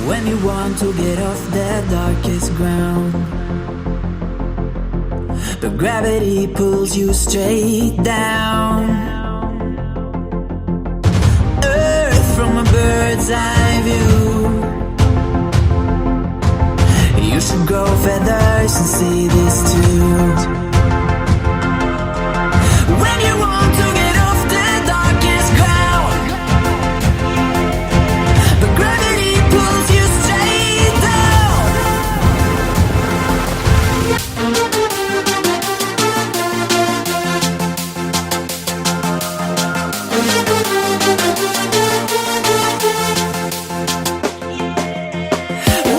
When you want to get off the darkest ground, but gravity pulls you straight down. Earth from a bird's eye view. You should grow feathers and see this too. When you want to get off the darkest ground, but gravity pulls you straight down.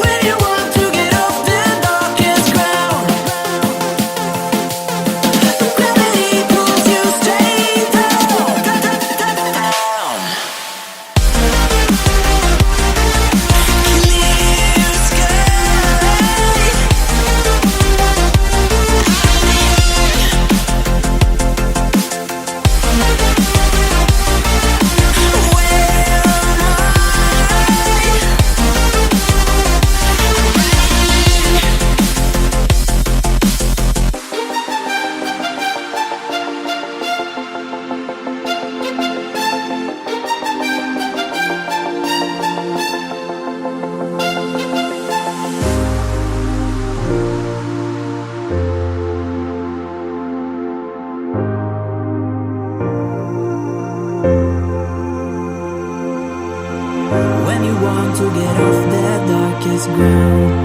When you want to get off the darkest ground, but gravity pulls you straight down. Clear sky. When you want to get off the darkest ground,